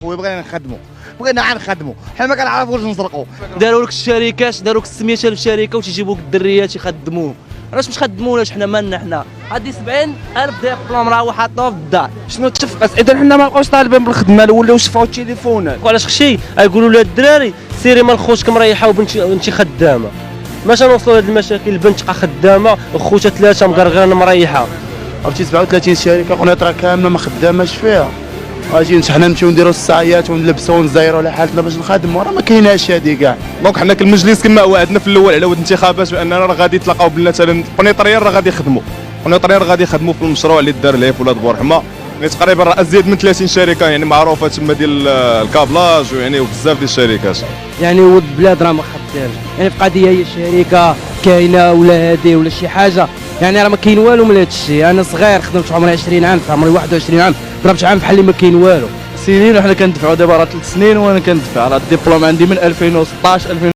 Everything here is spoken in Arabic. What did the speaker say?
وبغينا نخدموا، بغينا نخدموا، حنا ما كنعرفوش نسرقوا. داروا لك الشركات، داروا لك 600,000 شركه وتيجيبوك الدريات يخدموك. علاش مش خدموناش حنا مالنا حنا؟ هادي 70,000 ديبلوم راه حاطوه في الدار. شنو التفقس؟ اذا حنا ما بقاوش طالبين بالخدمه ولاو شفاو التليفونات. وعلاش خشي يقولوا لها الدراري سيري مال خوتك مريحه وبنتي خدامه. باش نوصلوا لهاد المشاكل، البنت تبقى خدامه وخوتها ثلاثه مقرقرين مريحه. عرفتي 37 شركه قنيطره كامله ما خداماش فيها. اجي حنا نمشيو نديروا الساعيات ونلبسوا ونزيروا على حالتنا باش نخدموا، راه ما كايناش هادي كاع. دونك حنا كالمجلس كما وعدنا في الاول على ود الانتخابات باننا راه غادي يتلاقاو بالناس قنيطريين، راه غادي يخدموا قنيطريين، راه غادي يخدموا في المشروع اللي دار ليه في ولاد بورحمه. يعني تقريبا راه ازيد من 30 شركه يعني معروفه تما ديال الكابلاج يعني وبزاف ديال الشركات. يعني ولد البلاد راه ما خدامش، يعني في قضيه هي شركه كاينه ولا هادي ولا شي حاجه، يعني راه ما كاين والو من هذا الشيء. انا صغير خدمت عمري 20 عام، في عمري 21 عام، ضربت عام بحال اللي ما كاين والو. سنين وحنا كندفعوا، دابا راه 3 سنين وانا كندفع، راه الدبلوم عندي من 2016